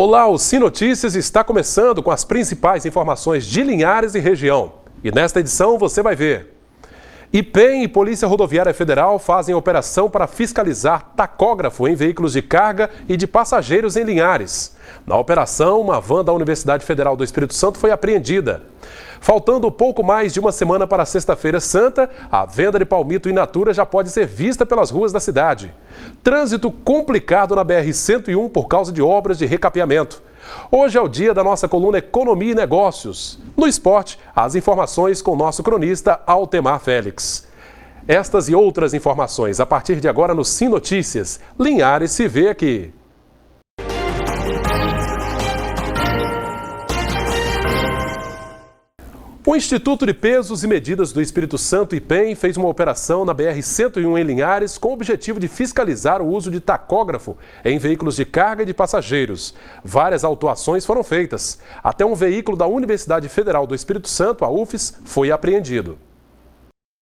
Olá, o Sim Notícias está começando com as principais informações de Linhares e região. E nesta edição você vai ver: IPEM e Polícia Rodoviária Federal fazem operação para fiscalizar tacógrafo em veículos de carga e de passageiros em Linhares. Na operação, uma van da Universidade Federal do Espírito Santo foi apreendida. Faltando pouco mais de uma semana para a Sexta-feira Santa, a venda de palmito in natura já pode ser vista pelas ruas da cidade. Trânsito complicado na BR-101 por causa de obras de recapeamento. Hoje é o dia da nossa coluna Economia e Negócios. No esporte, as informações com o nosso cronista Altemar Félix. Estas e outras informações a partir de agora no Sim Notícias. Linhares se vê aqui. O Instituto de Pesos e Medidas do Espírito Santo, IPEM, fez uma operação na BR-101 em Linhares com o objetivo de fiscalizar o uso de tacógrafo em veículos de carga e de passageiros. Várias autuações foram feitas. Até um veículo da Universidade Federal do Espírito Santo, a UFES, foi apreendido.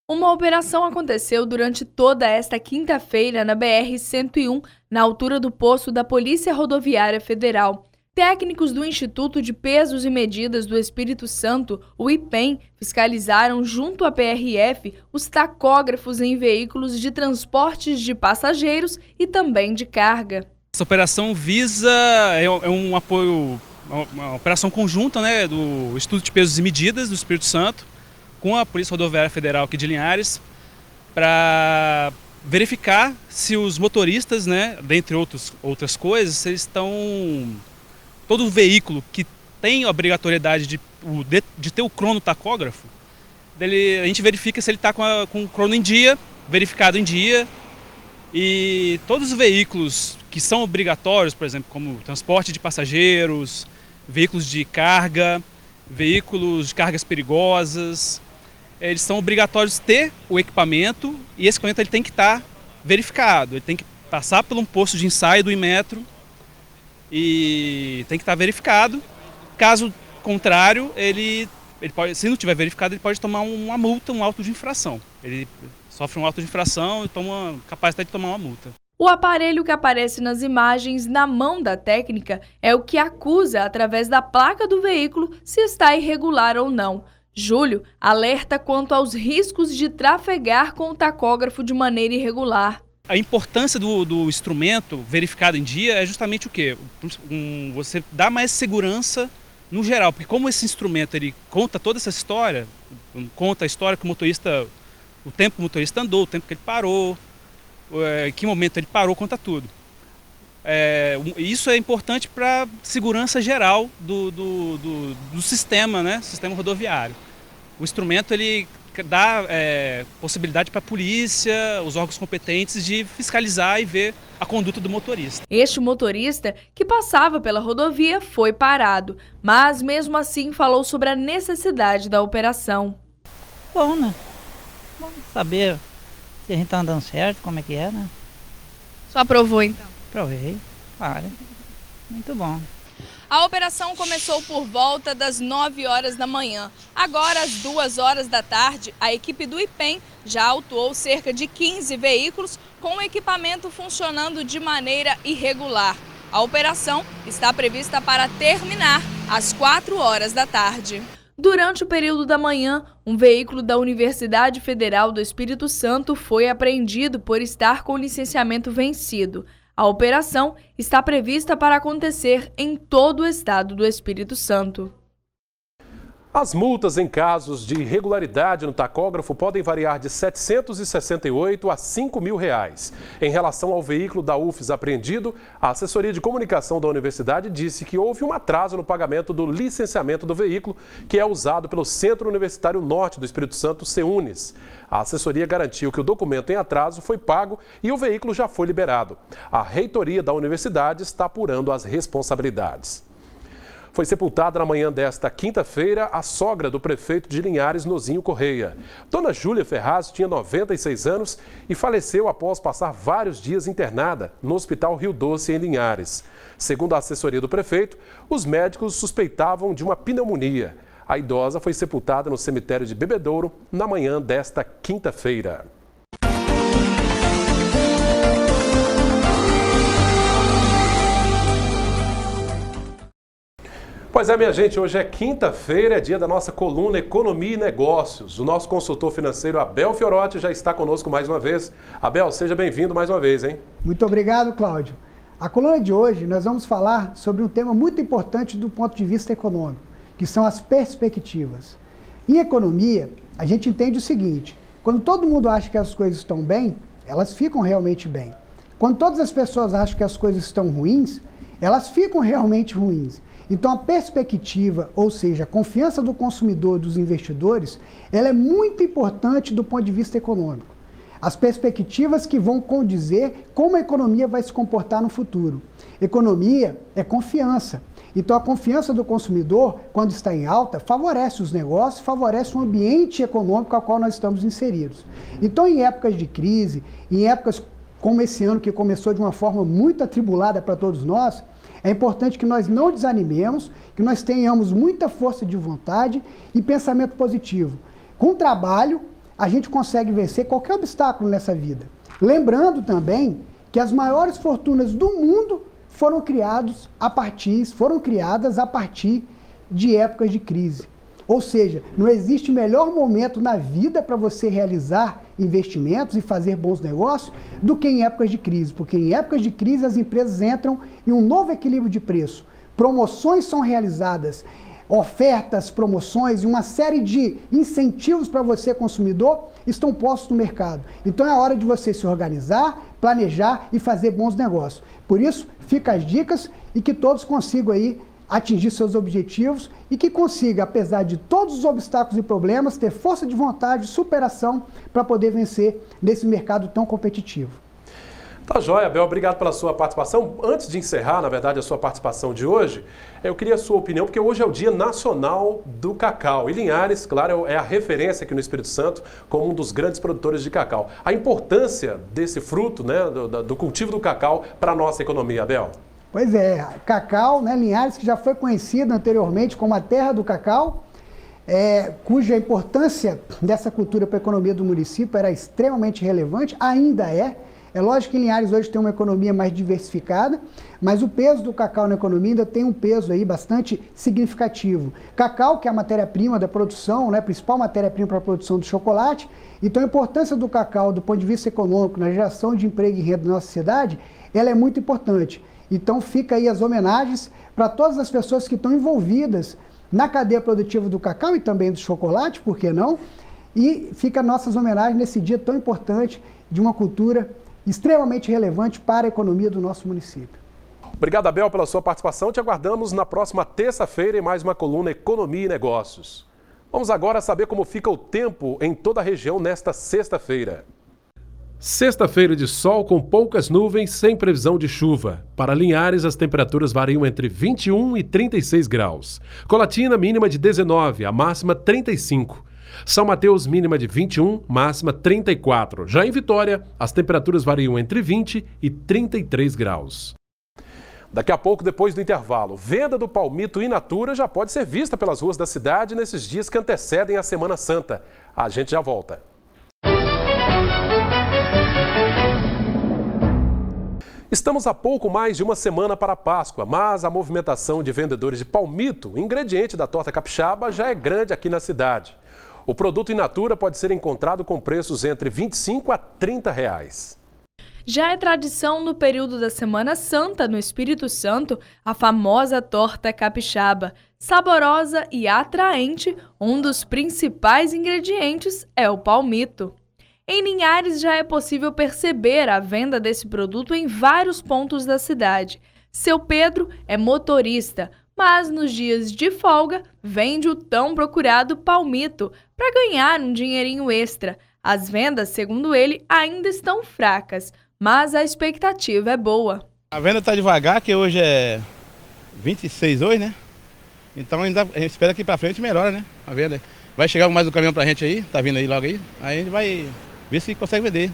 Uma operação aconteceu durante toda esta quinta-feira na BR-101, na altura do posto da Polícia Rodoviária Federal. Técnicos do Instituto de Pesos e Medidas do Espírito Santo, o IPEM, fiscalizaram junto à PRF os tacógrafos em veículos de transportes de passageiros e também de carga. Essa operação visa, um apoio, uma operação conjunta, né, do Instituto de Pesos e Medidas do Espírito Santo com a Polícia Rodoviária Federal aqui de Linhares, para verificar se os motoristas, né, dentre outras coisas, se eles estão... Todo veículo que tem a obrigatoriedade de ter o cronotacógrafo, a gente verifica se ele está com o crono em dia, verificado em dia. E todos os veículos que são obrigatórios, por exemplo, como transporte de passageiros, veículos de carga, veículos de cargas perigosas, eles são obrigatórios ter o equipamento, e esse equipamento ele tem que estar verificado, ele tem que passar por um posto de ensaio do Inmetro, e tem que estar verificado. Caso contrário, ele pode, se não tiver verificado, ele pode tomar uma multa, um auto de infração. Ele sofre um auto de infração e toma capacidade de tomar uma multa. O aparelho que aparece nas imagens na mão da técnica é o que acusa, através da placa do veículo, se está irregular ou não. Júlio alerta quanto aos riscos de trafegar com o tacógrafo de maneira irregular. A importância do instrumento verificado em dia é justamente o quê? Você dá mais segurança no geral, porque como esse instrumento ele conta toda essa história, conta a história que o motorista, o tempo que o motorista andou, o tempo que ele parou, em que momento ele parou, conta tudo. Isso é importante para a segurança geral do sistema, né? Sistema rodoviário. O instrumento ele dá possibilidade para a polícia, os órgãos competentes, de fiscalizar e ver a conduta do motorista. Este motorista, que passava pela rodovia, foi parado, mas mesmo assim falou sobre a necessidade da operação. Bom, né? Bom saber se a gente está andando certo, como é que é, né? Só aprovou então? Provei, claro. Muito bom. A operação começou por volta das 9 horas da manhã. Agora, às 2 horas da tarde, a equipe do IPEM já autuou cerca de 15 veículos com o equipamento funcionando de maneira irregular. A operação está prevista para terminar às 4 horas da tarde. Durante o período da manhã, um veículo da Universidade Federal do Espírito Santo foi apreendido por estar com licenciamento vencido. A operação está prevista para acontecer em todo o estado do Espírito Santo. As multas em casos de irregularidade no tacógrafo podem variar de R$ 768 a R$ 5.000. Em relação ao veículo da UFES apreendido, a assessoria de comunicação da universidade disse que houve um atraso no pagamento do licenciamento do veículo, que é usado pelo Centro Universitário Norte do Espírito Santo, CEUNES. A assessoria garantiu que o documento em atraso foi pago e o veículo já foi liberado. A reitoria da universidade está apurando as responsabilidades. Foi sepultada na manhã desta quinta-feira a sogra do prefeito de Linhares, Nozinho Correia. Dona Júlia Ferraz tinha 96 anos e faleceu após passar vários dias internada no Hospital Rio Doce, em Linhares. Segundo a assessoria do prefeito, os médicos suspeitavam de uma pneumonia. A idosa foi sepultada no cemitério de Bebedouro na manhã desta quinta-feira. Pois é, minha gente, hoje é quinta-feira, é dia da nossa coluna Economia e Negócios. O nosso consultor financeiro Abel Fiorotti já está conosco mais uma vez. Abel, seja bem-vindo mais uma vez, hein? Muito obrigado, Cláudio. A coluna de hoje nós vamos falar sobre um tema muito importante do ponto de vista econômico, que são as perspectivas. Em economia, a gente entende o seguinte: quando todo mundo acha que as coisas estão bem, elas ficam realmente bem. Quando todas as pessoas acham que as coisas estão ruins, elas ficam realmente ruins. Então a perspectiva, ou seja, a confiança do consumidor e dos investidores, ela é muito importante do ponto de vista econômico. As perspectivas que vão condizer como a economia vai se comportar no futuro. Economia é confiança. Então a confiança do consumidor, quando está em alta, favorece os negócios, favorece o ambiente econômico ao qual nós estamos inseridos. Então em épocas de crise, em épocas como esse ano que começou de uma forma muito atribulada para todos nós, é importante que nós não desanimemos, que nós tenhamos muita força de vontade e pensamento positivo. Com trabalho, a gente consegue vencer qualquer obstáculo nessa vida. Lembrando também que as maiores fortunas do mundo foram criadas a partir de épocas de crise. Ou seja, não existe melhor momento na vida para você realizar investimentos e fazer bons negócios do que em épocas de crise, porque em épocas de crise as empresas entram em um novo equilíbrio de preço. Promoções são realizadas, ofertas, promoções e uma série de incentivos para você, consumidor, estão postos no mercado. Então é hora de você se organizar, planejar e fazer bons negócios. Por isso, fica as dicas e que todos consigam aí atingir seus objetivos e que consiga, apesar de todos os obstáculos e problemas, ter força de vontade, superação para poder vencer nesse mercado tão competitivo. Tá joia, Abel, obrigado pela sua participação. Antes de encerrar, na verdade, a sua participação de hoje, eu queria a sua opinião, porque hoje é o Dia Nacional do Cacau. E Linhares, claro, é a referência aqui no Espírito Santo como um dos grandes produtores de cacau. A importância desse fruto, né, do cultivo do cacau para a nossa economia, Abel? Pois é, cacau, né, Linhares, que já foi conhecida anteriormente como a terra do cacau, cuja importância dessa cultura para a economia do município era extremamente relevante, ainda é. É lógico que Linhares hoje tem uma economia mais diversificada, mas o peso do cacau na economia ainda tem um peso aí bastante significativo. Cacau, que é a matéria-prima da produção, né, a principal matéria-prima para a produção do chocolate, então a importância do cacau do ponto de vista econômico, na geração de emprego e renda da nossa cidade, ela é muito importante. Então fica aí as homenagens para todas as pessoas que estão envolvidas na cadeia produtiva do cacau e também do chocolate, por que não? E fica nossas homenagens nesse dia tão importante de uma cultura extremamente relevante para a economia do nosso município. Obrigado, Abel, pela sua participação. Te aguardamos na próxima terça-feira em mais uma coluna Economia e Negócios. Vamos agora saber como fica o tempo em toda a região nesta sexta-feira. Sexta-feira de sol com poucas nuvens, sem previsão de chuva. Para Linhares, as temperaturas variam entre 21 e 36 graus. Colatina, mínima de 19, a máxima 35. São Mateus, mínima de 21, máxima 34. Já em Vitória, as temperaturas variam entre 20 e 33 graus. Daqui a pouco, depois do intervalo, venda do palmito in natura já pode ser vista pelas ruas da cidade nesses dias que antecedem a Semana Santa. A gente já volta. Estamos a pouco mais de uma semana para a Páscoa, mas a movimentação de vendedores de palmito, ingrediente da torta capixaba, já é grande aqui na cidade. O produto in natura pode ser encontrado com preços entre R$ 25 a R$ 30. Já é tradição no período da Semana Santa, no Espírito Santo, a famosa torta capixaba. Saborosa e atraente, um dos principais ingredientes é o palmito. Em Linhares já é possível perceber a venda desse produto em vários pontos da cidade. Seu Pedro é motorista, mas nos dias de folga vende o tão procurado palmito para ganhar um dinheirinho extra. As vendas, segundo ele, ainda estão fracas, mas a expectativa é boa. A venda está devagar, que hoje é 26 hoje, né? Então ainda a gente espera que para frente melhora, né? A venda. Vai chegar mais um caminhão para a gente aí, tá vindo aí logo aí. Aí a gente vai ver se consegue vender.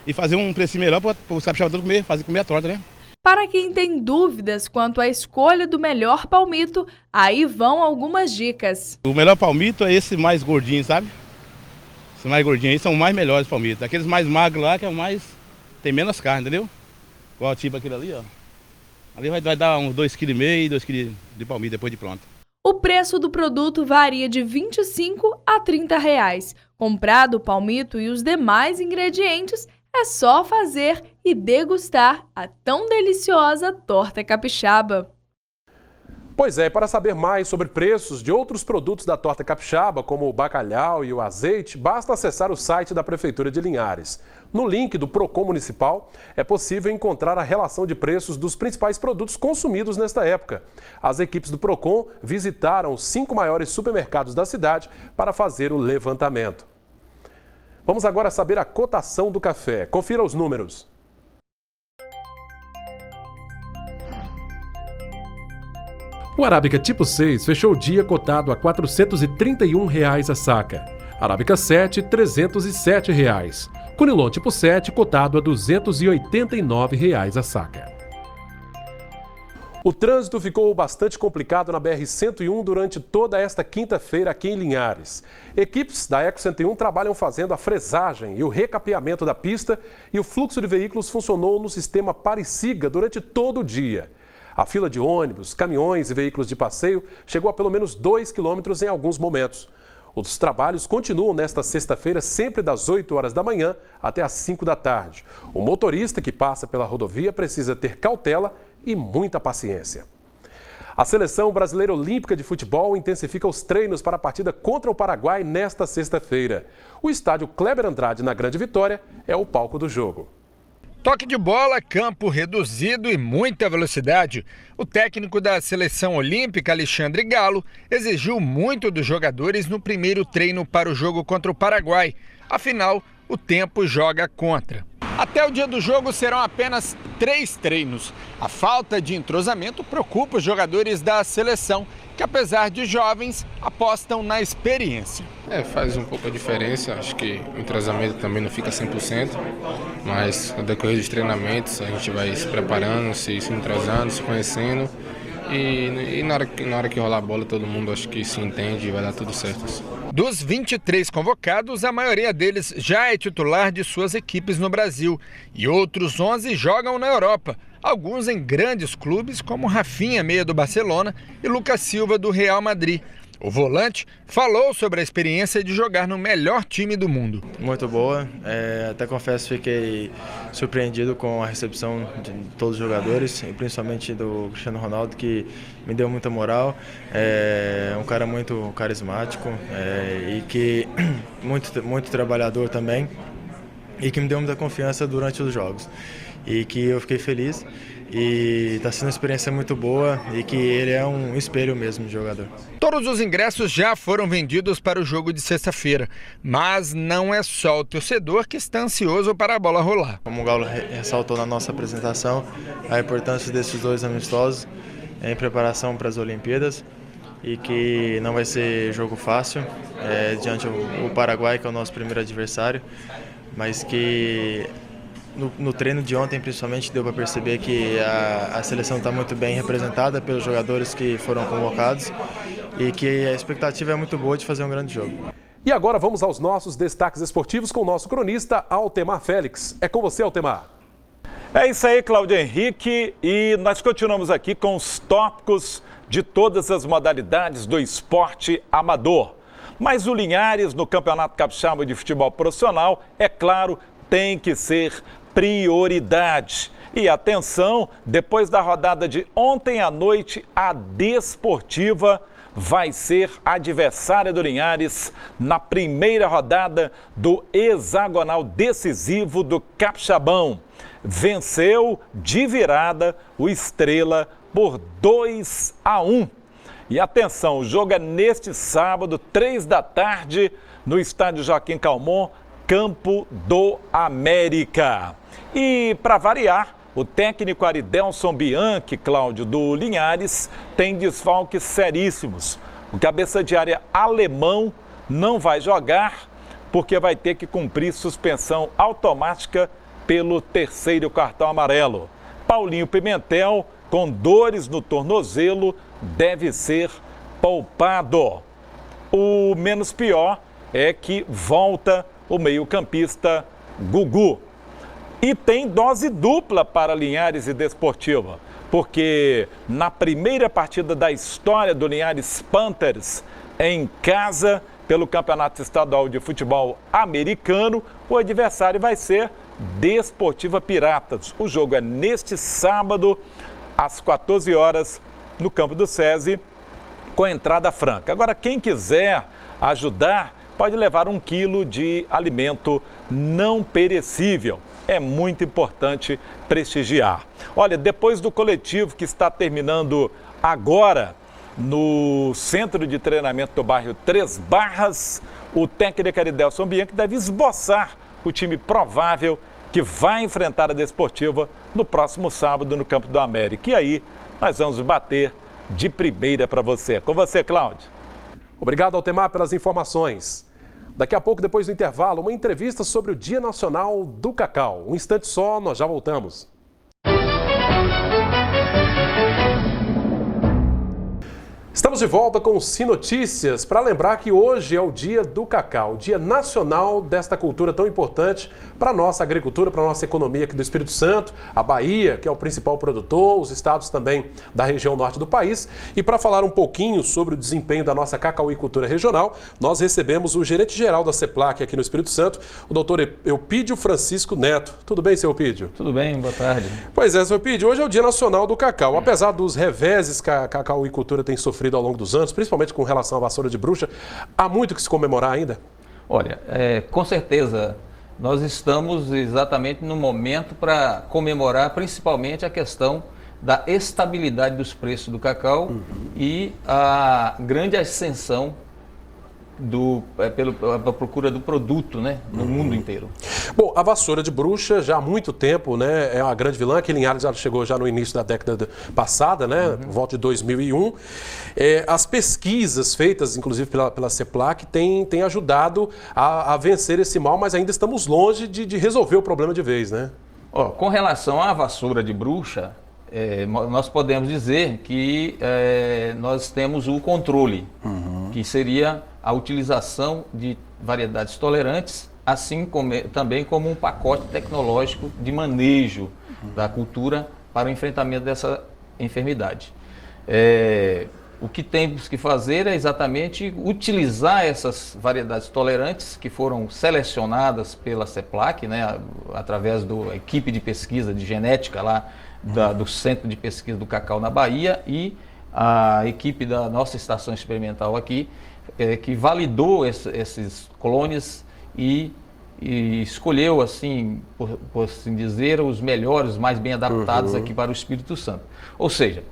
E fazer um preço melhor para os capixabas comer, fazer comer a torta, né? Para quem tem dúvidas quanto à escolha do melhor palmito, aí vão algumas dicas. O melhor palmito é esse mais gordinho, sabe? Esses mais gordinhos aí são os mais melhores palmitos. Aqueles mais magros lá que é o mais... tem menos carne, entendeu? Igual tipo aquele ali, ó. Ali vai dar uns 2,5 kg, 2 kg de palmito depois de pronto. O preço do produto varia de R$ 25 a R$ 30. Comprado o palmito e os demais ingredientes, é só fazer e degustar a tão deliciosa torta capixaba. Pois é, para saber mais sobre preços de outros produtos da torta capixaba, como o bacalhau e o azeite, basta acessar o site da Prefeitura de Linhares. No link do Procon Municipal, é possível encontrar a relação de preços dos principais produtos consumidos nesta época. As equipes do Procon visitaram os 5 maiores supermercados da cidade para fazer o levantamento. Vamos agora saber a cotação do café. Confira os números. O Arábica tipo 6 fechou o dia cotado a R$ 431 a saca. Arábica 7, R$ 307. Conilon tipo 7 cotado a R$ 289 a saca. O trânsito ficou bastante complicado na BR-101 durante toda esta quinta-feira aqui em Linhares. Equipes da Eco 101 trabalham fazendo a fresagem e o recapeamento da pista e o fluxo de veículos funcionou no sistema pare-siga durante todo o dia. A fila de ônibus, caminhões e veículos de passeio chegou a pelo menos 2 quilômetros em alguns momentos. Os trabalhos continuam nesta sexta-feira, sempre das 8 horas da manhã até as 5 da tarde. O motorista que passa pela rodovia precisa ter cautela e muita paciência. A Seleção Brasileira Olímpica de Futebol intensifica os treinos para a partida contra o Paraguai nesta sexta-feira. O estádio Kleber Andrade, na Grande Vitória, é o palco do jogo. Toque de bola, campo reduzido e muita velocidade. O técnico da Seleção Olímpica, Alexandre Galo, exigiu muito dos jogadores no primeiro treino para o jogo contra o Paraguai. Afinal, o tempo joga contra. Até o dia do jogo serão apenas 3 treinos. A falta de entrosamento preocupa os jogadores da seleção, que apesar de jovens, apostam na experiência. Faz um pouco a diferença, acho que o entrosamento também não fica 100%, mas no decorrer dos treinamentos a gente vai se preparando, se entrosando, se conhecendo e na hora que rolar a bola todo mundo acho que se entende e vai dar tudo certo. Dos 23 convocados, a maioria deles já é titular de suas equipes no Brasil e outros 11 jogam na Europa. Alguns em grandes clubes como Rafinha, meia do Barcelona, e Lucas Silva, do Real Madrid. O volante falou sobre a experiência de jogar no melhor time do mundo. Muito boa, até confesso fiquei surpreendido com a recepção de todos os jogadores, e principalmente do Cristiano Ronaldo, que me deu muita moral. É um cara muito carismático e que muito trabalhador também, e que me deu muita confiança durante os jogos. E que eu fiquei feliz e está sendo uma experiência muito boa e que ele é um espelho mesmo de jogador. Todos os ingressos já foram vendidos para o jogo de sexta-feira, mas não é só o torcedor que está ansioso para a bola rolar. Como o Galo ressaltou na nossa apresentação, a importância desses 2 amistosos em preparação para as Olimpíadas e que não vai ser jogo fácil diante do Paraguai, que é o nosso primeiro adversário, mas que no treino de ontem, principalmente, deu para perceber que a seleção está muito bem representada pelos jogadores que foram convocados e que a expectativa é muito boa de fazer um grande jogo. E agora vamos aos nossos destaques esportivos com o nosso cronista Altemar Félix. É com você, Altemar. É isso aí, Cláudio Henrique, e nós continuamos aqui com os tópicos de todas as modalidades do esporte amador. Mas o Linhares, no Campeonato Capixaba de Futebol Profissional, é claro, tem que ser prioridade. E atenção, depois da rodada de ontem à noite, a Desportiva vai ser adversária do Linhares na primeira rodada do hexagonal decisivo do Capixabão. Venceu de virada o Estrela por 2-1. E atenção, o jogo é neste sábado, 3 da tarde, no estádio Joaquim Calmon, Campo do América. E, para variar, o técnico Aridelson Bianchi, Cláudio, do Linhares, tem desfalques seríssimos. O cabeça de área alemão não vai jogar porque vai ter que cumprir suspensão automática pelo 3º cartão amarelo. Paulinho Pimentel, com dores no tornozelo, deve ser poupado. O menos pior é que volta o meio-campista Gugu. E tem dose dupla para Linhares e Desportiva, porque na primeira partida da história do Linhares Panthers em casa, pelo Campeonato Estadual de Futebol Americano, o adversário vai ser Desportiva Piratas. O jogo é neste sábado, às 14 horas, no campo do SESI, com entrada franca. Agora, quem quiser ajudar, pode levar 1 quilo de alimento não perecível. É muito importante prestigiar. Olha, depois do coletivo que está terminando agora no Centro de Treinamento do bairro Três Barras, o técnico Aridelson Bianchi deve esboçar o time provável que vai enfrentar a Desportiva no próximo sábado no Campo do América. E aí, nós vamos bater de primeira para você. Com você, Cláudio. Obrigado, Altemar, pelas informações. Daqui a pouco, depois do intervalo, uma entrevista sobre o Dia Nacional do Cacau. Um instante só, nós já voltamos. Estamos de volta com o Sim Notícias para lembrar que hoje é o Dia do Cacau, o Dia Nacional desta cultura tão importante para a nossa agricultura, para a nossa economia aqui do Espírito Santo, a Bahia, que é o principal produtor, os estados também da região norte do país. E para falar um pouquinho sobre o desempenho da nossa cacauicultura regional, nós recebemos o gerente-geral da CEPLAC aqui no Espírito Santo, o doutor Eupídio Francisco Neto. Tudo bem, seu Eupídio? Tudo bem, boa tarde. Pois é, seu Eupídio, hoje é o Dia Nacional do Cacau. Apesar dos reveses que a cacauicultura tem sofrido ao longo dos anos, principalmente com relação à vassoura de bruxa, há muito que se comemorar ainda? Olha, com certeza, nós estamos exatamente no momento para comemorar principalmente a questão da estabilidade dos preços do cacau e a grande ascensão pela procura do produto, né, no mundo inteiro. Bom, a vassoura de bruxa já há muito tempo, né, é uma grande vilã, que Linhares já chegou já no início da década passada, né, por volta de 2001. As pesquisas feitas, inclusive pela CEPLAC, têm ajudado a vencer esse mal, mas ainda estamos longe de resolver o problema de vez, né? Com relação à vassoura de bruxa, nós podemos dizer que nós temos o controle, que seria a utilização de variedades tolerantes, assim também como um pacote tecnológico de manejo da cultura para o enfrentamento dessa enfermidade. O que temos que fazer é exatamente utilizar essas variedades tolerantes que foram selecionadas pela CEPLAC, né, através da equipe de pesquisa de genética lá do Centro de Pesquisa do Cacau na Bahia e a equipe da nossa estação experimental aqui, que validou esses clones e escolheu, assim, por assim dizer, os melhores, mais bem adaptados aqui para o Espírito Santo. Ou seja,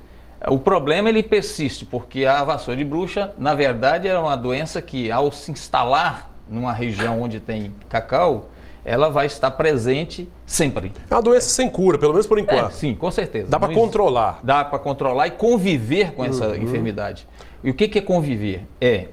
o problema ele persiste, porque a vassoura de bruxa, na verdade, é uma doença que, ao se instalar numa região onde tem cacau, ela vai estar presente sempre. É uma doença sem cura, pelo menos por enquanto. Sim, com certeza. Dá para controlar. Dá para controlar e conviver com essa enfermidade. E o que é conviver? É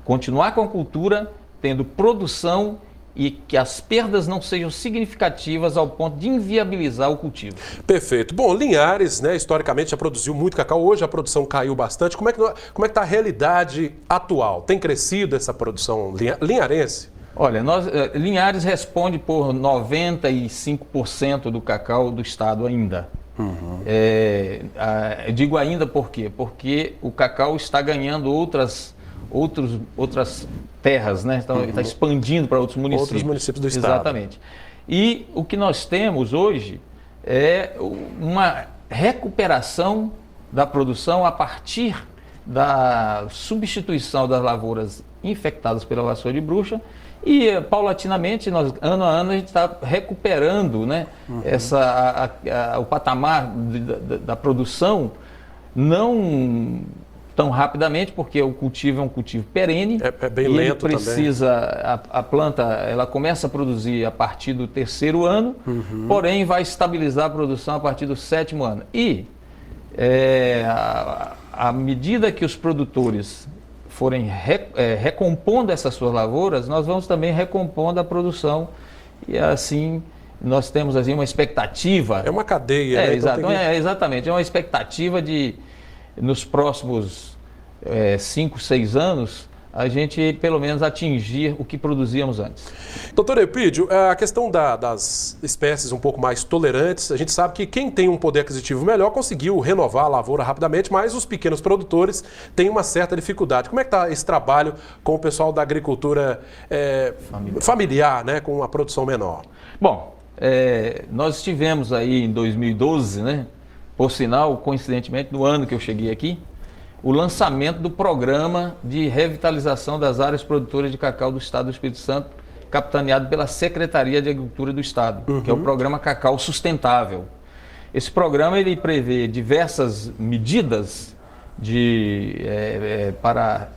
continuar com a cultura, tendo produção e que as perdas não sejam significativas ao ponto de inviabilizar o cultivo. Perfeito. Bom, Linhares, né, historicamente já produziu muito cacau, hoje a produção caiu bastante. Como é que está a realidade atual? Tem crescido essa produção linharense? Olha, Linhares responde por 95% do cacau do estado ainda. Digo ainda por quê? Porque o cacau está ganhando outras terras, né? Está expandindo para outros municípios. Outros municípios do estado. Exatamente. E o que nós temos hoje é uma recuperação da produção a partir da substituição das lavouras infectadas pela vassoura de bruxa e, paulatinamente, ano a ano, a gente está recuperando, né, o patamar da produção, não tão rapidamente, porque o cultivo é um cultivo perene. É bem lento também. A planta ela começa a produzir a partir do 3º ano, porém vai estabilizar a produção a partir do 7º ano. E à medida que os produtores forem recompondo essas suas lavouras, nós vamos também recompondo a produção e assim nós temos assim uma expectativa. É uma cadeia, né? Exatamente, é uma expectativa de nos próximos 5, 6 anos a gente pelo menos atingir o que produzíamos antes. Doutor Eupídio, a questão das espécies um pouco mais tolerantes, a gente sabe que quem tem um poder aquisitivo melhor conseguiu renovar a lavoura rapidamente, mas os pequenos produtores têm uma certa dificuldade. Como é que está esse trabalho com o pessoal da agricultura familiar, né, com a produção menor? Bom, nós estivemos aí em 2012, né, por sinal, coincidentemente, no ano que eu cheguei aqui, o lançamento do programa de revitalização das áreas produtoras de cacau do Estado do Espírito Santo, capitaneado pela Secretaria de Agricultura do Estado, que é o programa Cacau Sustentável. Esse programa ele prevê diversas medidas para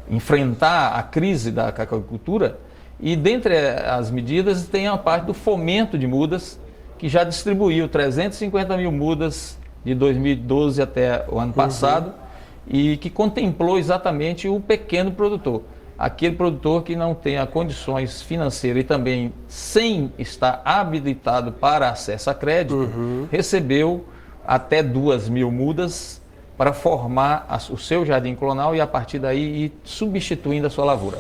enfrentar a crise da cacauicultura, e dentre as medidas tem a parte do fomento de mudas, que já distribuiu 350 mil mudas de 2012 até o ano passado, e que contemplou exatamente o pequeno produtor, aquele produtor que não tenha condições financeiras e também sem estar habilitado para acesso a crédito, recebeu até 2.000 mudas para formar o seu jardim clonal e a partir daí ir substituindo a sua lavoura.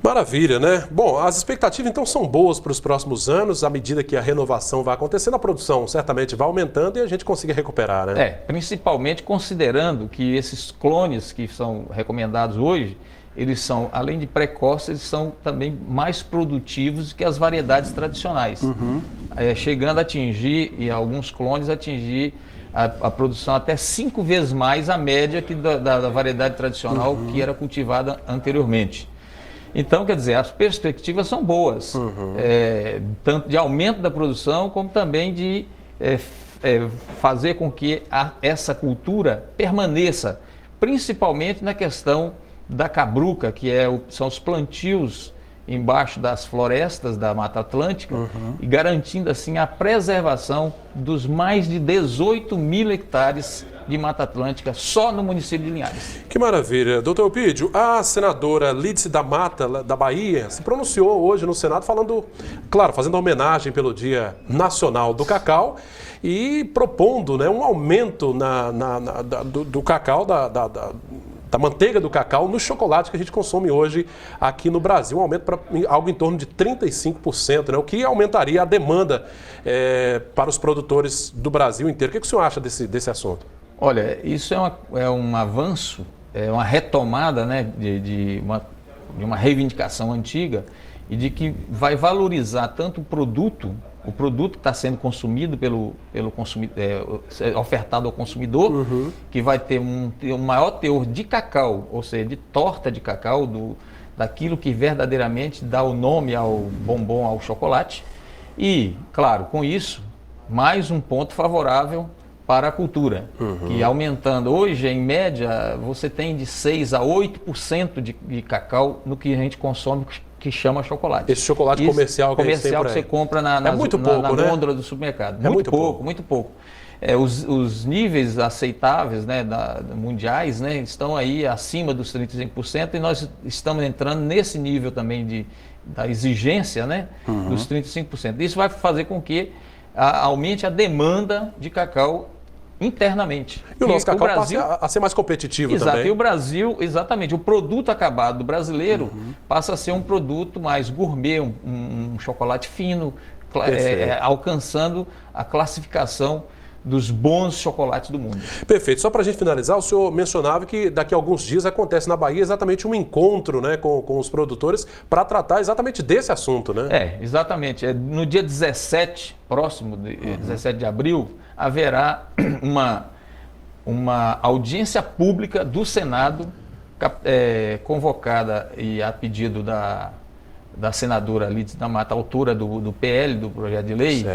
Maravilha, né? Bom, as expectativas então são boas para os próximos anos, à medida que a renovação vai acontecendo, a produção certamente vai aumentando e a gente consiga recuperar, né? Principalmente considerando que esses clones que são recomendados hoje, eles são, além de precoces, eles são também mais produtivos que as variedades tradicionais. Chegando a atingir, e alguns clones atingir a produção até 5 vezes mais a média que da variedade tradicional que era cultivada anteriormente. Então, quer dizer, as perspectivas são boas, tanto de aumento da produção, como também de fazer com que essa cultura permaneça, principalmente na questão da cabruca, que são os plantios embaixo das florestas da Mata Atlântica, e garantindo assim a preservação dos mais de 18 mil hectares de Mata Atlântica só no município de Linhares. Que maravilha. Doutor Eupídio, a senadora Lídice da Mata, da Bahia, se pronunciou hoje no Senado falando, claro, fazendo homenagem pelo Dia Nacional do Cacau e propondo, né, um aumento do cacau, da manteiga do cacau no chocolate que a gente consome hoje aqui no Brasil, um aumento para algo em torno de 35%, né, o que aumentaria a demanda para os produtores do Brasil inteiro. O que o senhor acha desse assunto? Olha, isso é um avanço, é uma retomada, né, de uma reivindicação antiga e de que vai valorizar tanto o produto que está sendo consumido pelo consumidor, ofertado ao consumidor, que vai ter um maior teor de cacau, ou seja, de torta de cacau, daquilo que verdadeiramente dá o nome ao bombom, ao chocolate. E, claro, com isso, mais um ponto favorável para a cultura, que aumentando. Hoje, em média, você tem de 6% a 8% de cacau no que a gente consome, que chama chocolate. Esse chocolate comercial que você compra na gôndola do supermercado. Muito pouco. Os níveis aceitáveis, né, mundiais, né, estão aí acima dos 35% e nós estamos entrando nesse nível também da exigência, né, dos 35%. Isso vai fazer com que aumente a demanda de cacau internamente. E o nosso cacau passe a ser mais competitivo também. Exato, e o Brasil, exatamente, o produto acabado do brasileiro passa a ser um produto mais gourmet, um chocolate fino, alcançando a classificação dos bons chocolates do mundo. Perfeito. Só para a gente finalizar, o senhor mencionava que daqui a alguns dias acontece na Bahia exatamente um encontro, né, com os produtores para tratar exatamente desse assunto, né? Exatamente. No dia 17, próximo, 17 de abril, haverá uma audiência pública do Senado, convocada e a pedido da senadora Lídice da Mata, autora do PL, do projeto de lei,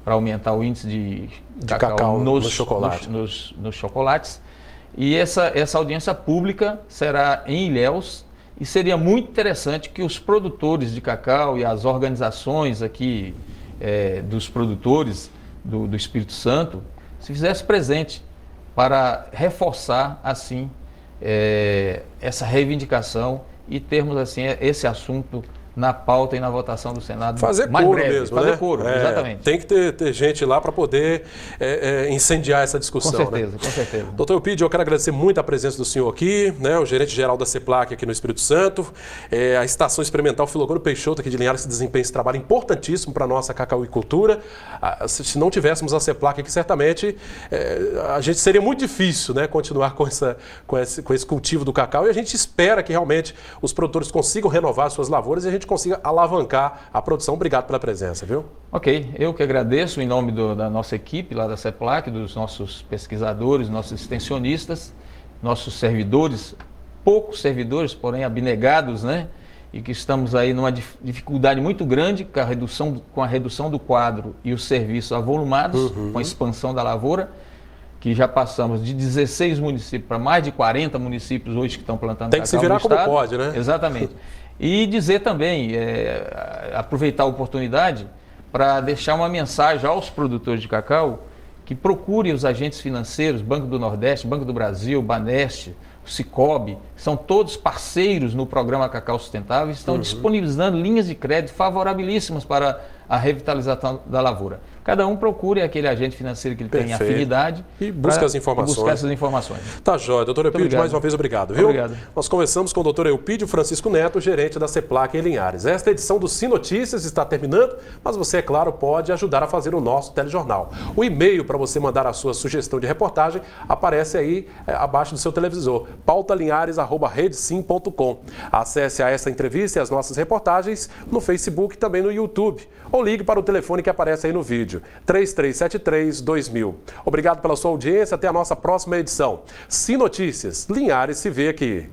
para aumentar o índice de cacau nos chocolates. E essa audiência pública será em Ilhéus e seria muito interessante que os produtores de cacau e as organizações aqui dos produtores do Espírito Santo se fizesse presente para reforçar assim essa reivindicação e termos assim esse assunto na pauta e na votação do Senado. Fazer mais coro breve. mesmo, Fazer né? coro, exatamente. Tem que ter gente lá para poder incendiar essa discussão. Com certeza, né? com certeza. Doutor Eupídio, eu quero agradecer muito a presença do senhor aqui, né? O gerente-geral da CEPLAC aqui no Espírito Santo. A Estação Experimental Filogônio Peixoto aqui de Linhares se desempenha esse trabalho importantíssimo para a nossa cacauicultura. Se não tivéssemos a CEPLAC aqui, certamente a gente seria muito difícil, né, continuar com esse cultivo do cacau, e a gente espera que realmente os produtores consigam renovar suas lavouras e a gente consiga alavancar a produção. Obrigado pela presença, viu? Ok, eu que agradeço em nome da nossa equipe lá da CEPLAC, dos nossos pesquisadores, nossos extensionistas, nossos servidores, poucos servidores, porém abnegados, né? E que estamos aí numa dificuldade muito grande com a redução do quadro e os serviços avolumados, com a expansão da lavoura, que já passamos de 16 municípios para mais de 40 municípios hoje que estão plantando cacau. Tem que se virar como pode, né? Exatamente. E dizer também, aproveitar a oportunidade para deixar uma mensagem aos produtores de cacau que procurem os agentes financeiros, Banco do Nordeste, Banco do Brasil, Baneste, Sicobi, são todos parceiros no programa Cacau Sustentável, estão disponibilizando linhas de crédito favorabilíssimas para a revitalização da lavoura. Cada um procure aquele agente financeiro que ele tem afinidade e busca as informações. Buscar essas informações. Tá jóia. Doutor Eupídio, mais uma vez obrigado, viu? Obrigado. Nós conversamos com o doutor Eupídio Francisco Neto, gerente da CEPLAC em Linhares. Esta edição do Sinotícias está terminando, mas você, é claro, pode ajudar a fazer o nosso telejornal. O e-mail para você mandar a sua sugestão de reportagem aparece aí abaixo do seu televisor, pautalinhares@redesim.com. Acesse a essa entrevista e as nossas reportagens no Facebook e também no YouTube. Ou ligue para o telefone que aparece aí no vídeo, 3373-2000. Obrigado pela sua audiência, até a nossa próxima edição. Sinotícias, Linhares se vê aqui.